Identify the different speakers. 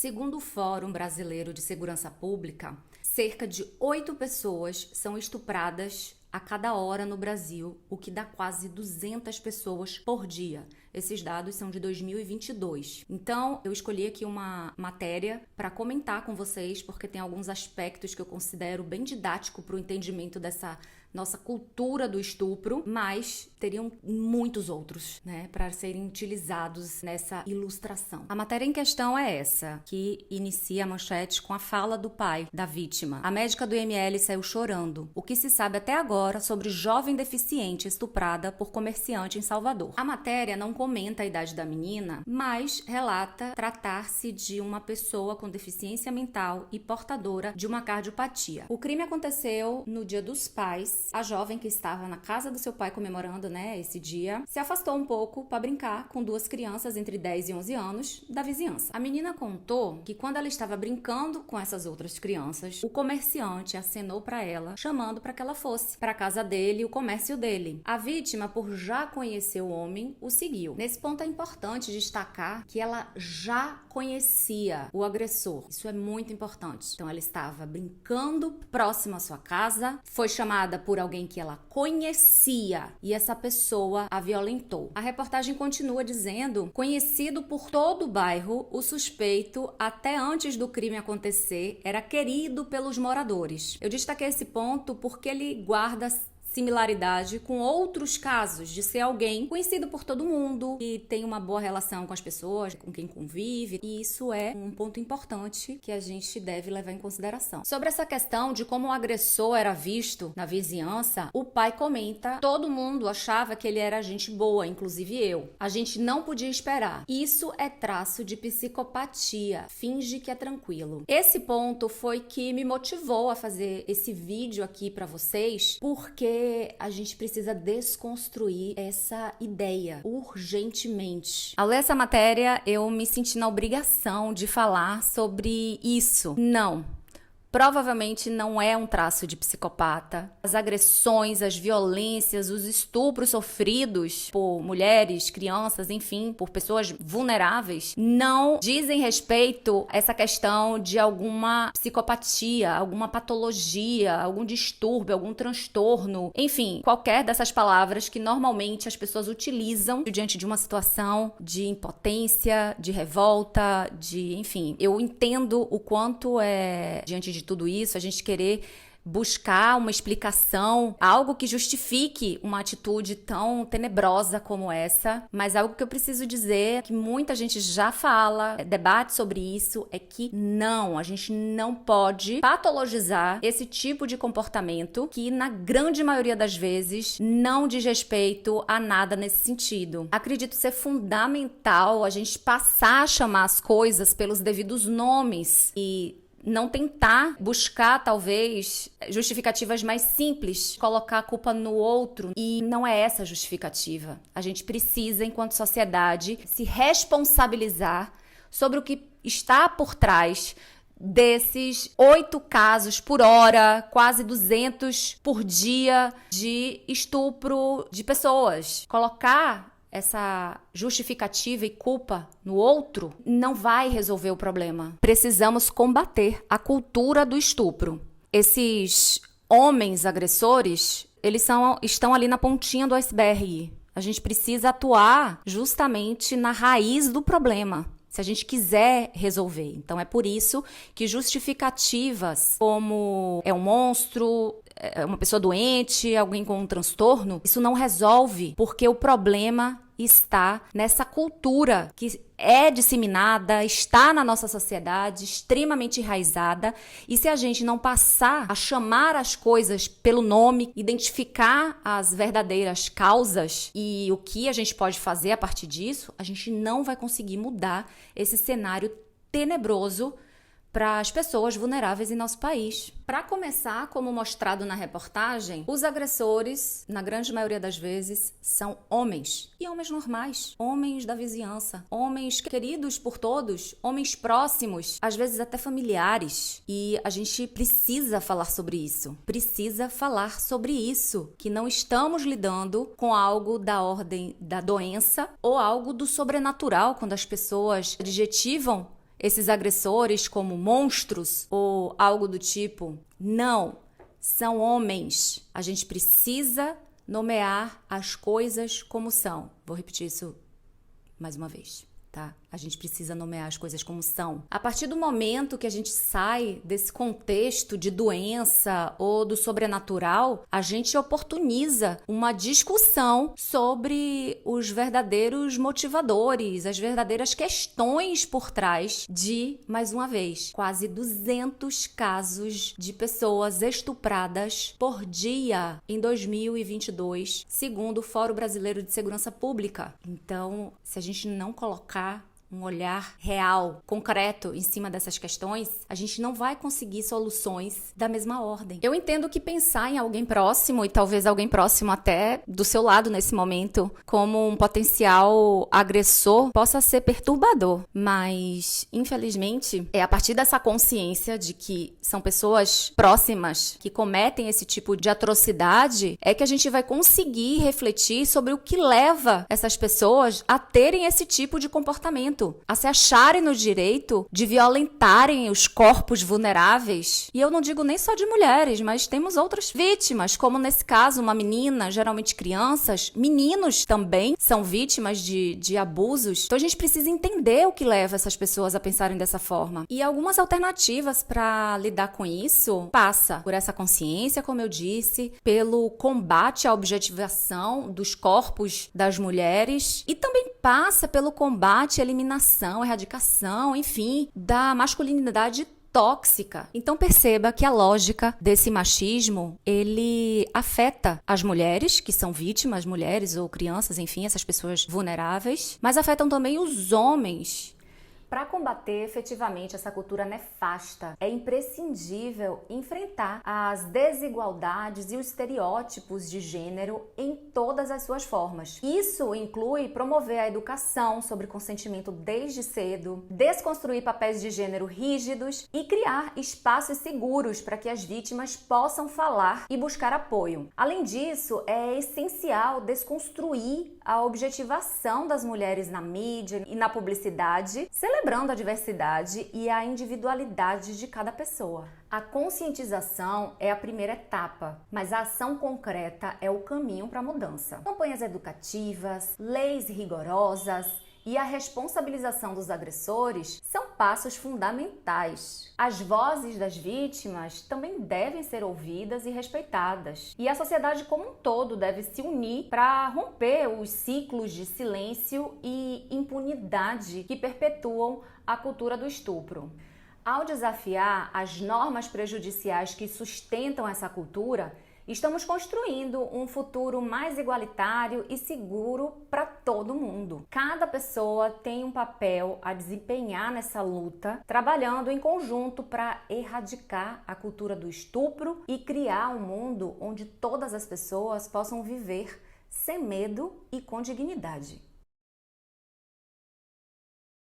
Speaker 1: Segundo o Fórum Brasileiro de Segurança Pública, cerca de 8 pessoas são estupradas a cada hora no Brasil, o que dá quase 200 pessoas por dia. Esses dados são de 2022. Então, eu escolhi aqui uma matéria para comentar com vocês, porque tem alguns aspectos que eu considero bem didático para o entendimento dessa nossa cultura do estupro, mas teriam muitos outros, né, para serem utilizados nessa ilustração. A matéria em questão é essa, que inicia a manchete com a fala do pai da vítima. A médica do IML saiu chorando. O que se sabe até agora sobre jovem deficiente estuprada por comerciante em Salvador. A matéria não comenta a idade da menina, mas relata tratar-se de uma pessoa com deficiência mental e portadora de uma cardiopatia. O crime aconteceu no Dia dos Pais. A jovem, que estava na casa do seu pai comemorando, esse dia, se afastou um pouco para brincar com duas crianças entre 10 e 11 anos da vizinhança. A menina contou que quando ela estava brincando com essas outras crianças, o comerciante acenou para ela, chamando para que ela fosse para a casa dele e o comércio dele. A vítima, por já conhecer o homem, o seguiu. Nesse ponto é importante destacar que ela já conhecia o agressor. Isso é muito importante. Então ela estava brincando próximo à sua casa, foi chamada por alguém que ela conhecia e essa pessoa a violentou. A reportagem continua dizendo: conhecido por todo o bairro, o suspeito, até antes do crime acontecer, era querido pelos moradores. Eu destaquei esse ponto porque ele guarda similaridade com outros casos de ser alguém conhecido por todo mundo, que tem uma boa relação com as pessoas, com quem convive, e isso é um ponto importante que a gente deve levar em consideração. Sobre essa questão de como o agressor era visto na vizinhança, o pai comenta: todo mundo achava que ele era gente boa, inclusive eu. A gente não podia esperar. Isso é traço de psicopatia. Finge que é tranquilo. Esse ponto foi que me motivou a fazer esse vídeo aqui para vocês, porque a gente precisa desconstruir essa ideia urgentemente. Ao ler essa matéria, eu me senti na obrigação de falar sobre isso. Não. Provavelmente não é um traço de psicopata. As agressões, as violências, os estupros sofridos por mulheres, crianças, enfim, por pessoas vulneráveis, não dizem respeito a essa questão de alguma psicopatia, alguma patologia, algum distúrbio, algum transtorno, enfim, qualquer dessas palavras que normalmente as pessoas utilizam diante de uma situação de impotência, de revolta, enfim. Eu entendo o quanto diante de tudo isso, a gente querer buscar uma explicação, algo que justifique uma atitude tão tenebrosa como essa, mas algo que eu preciso dizer, que muita gente já fala, debate sobre isso, é que não, a gente não pode patologizar esse tipo de comportamento que, na grande maioria das vezes, não diz respeito a nada nesse sentido. Acredito ser fundamental a gente passar a chamar as coisas pelos devidos nomes e não tentar buscar, talvez, justificativas mais simples, colocar a culpa no outro, e não é essa a justificativa. A gente precisa, enquanto sociedade, se responsabilizar sobre o que está por trás desses 8 casos por hora, quase 200 por dia de estupro de pessoas. Colocar essa justificativa e culpa no outro não vai resolver o problema. Precisamos combater a cultura do estupro. Esses homens agressores, eles estão ali na pontinha do iceberg. A gente precisa atuar justamente na raiz do problema, se a gente quiser resolver. Então é por isso que justificativas como é um monstro, é uma pessoa doente, alguém com um transtorno, isso não resolve, porque o problema está nessa cultura que é disseminada, está na nossa sociedade, extremamente enraizada, e se a gente não passar a chamar as coisas pelo nome, identificar as verdadeiras causas e o que a gente pode fazer a partir disso, a gente não vai conseguir mudar esse cenário tenebroso para as pessoas vulneráveis em nosso país. Para começar, como mostrado na reportagem, os agressores, na grande maioria das vezes, são homens. E homens normais, homens da vizinhança, homens queridos por todos, homens próximos, às vezes até familiares. E a gente precisa falar sobre isso. Precisa falar sobre isso, que não estamos lidando com algo da ordem da doença ou algo do sobrenatural, quando as pessoas adjetivam esses agressores como monstros ou algo do tipo. Não, são homens. A gente precisa nomear as coisas como são. Vou repetir isso mais uma vez, tá? A gente precisa nomear as coisas como são. A partir do momento que a gente sai desse contexto de doença ou do sobrenatural, a gente oportuniza uma discussão sobre os verdadeiros motivadores, as verdadeiras questões por trás de, mais uma vez, quase 200 casos de pessoas estupradas por dia em 2022, segundo o Fórum Brasileiro de Segurança Pública. Então, se a gente não colocar um olhar real, concreto em cima dessas questões, a gente não vai conseguir soluções da mesma ordem. Eu entendo que pensar em alguém próximo, e talvez alguém próximo até do seu lado nesse momento, como um potencial agressor, possa ser perturbador. Mas, infelizmente, é a partir dessa consciência de que são pessoas próximas que cometem esse tipo de atrocidade, é que a gente vai conseguir refletir sobre o que leva essas pessoas a terem esse tipo de comportamento, a se acharem no direito de violentarem os corpos vulneráveis. E eu não digo nem só de mulheres, mas temos outras vítimas, como nesse caso uma menina, geralmente crianças, meninos também são vítimas de abusos. Então a gente precisa entender o que leva essas pessoas a pensarem dessa forma. E algumas alternativas para lidar com isso passa por essa consciência, como eu disse, pelo combate à objetivação dos corpos das mulheres e também passa pelo combate à eliminação, erradicação, enfim, da masculinidade tóxica. Então perceba que a lógica desse machismo, ele afeta as mulheres, que são vítimas, mulheres ou crianças, enfim, essas pessoas vulneráveis, mas afetam também os homens. Para combater efetivamente essa cultura nefasta, é imprescindível enfrentar as desigualdades e os estereótipos de gênero em todas as suas formas. Isso inclui promover a educação sobre consentimento desde cedo, desconstruir papéis de gênero rígidos e criar espaços seguros para que as vítimas possam falar e buscar apoio. Além disso, é essencial desconstruir a objetivação das mulheres na mídia e na publicidade, celebrando a diversidade e a individualidade de cada pessoa. A conscientização é a primeira etapa, mas a ação concreta é o caminho para a mudança. Campanhas educativas, leis rigorosas e a responsabilização dos agressores são passos fundamentais. As vozes das vítimas também devem ser ouvidas e respeitadas. E a sociedade como um todo deve se unir para romper os ciclos de silêncio e impunidade que perpetuam a cultura do estupro. Ao desafiar as normas prejudiciais que sustentam essa cultura, estamos construindo um futuro mais igualitário e seguro para todo mundo. Cada pessoa tem um papel a desempenhar nessa luta, trabalhando em conjunto para erradicar a cultura do estupro e criar um mundo onde todas as pessoas possam viver sem medo e com dignidade.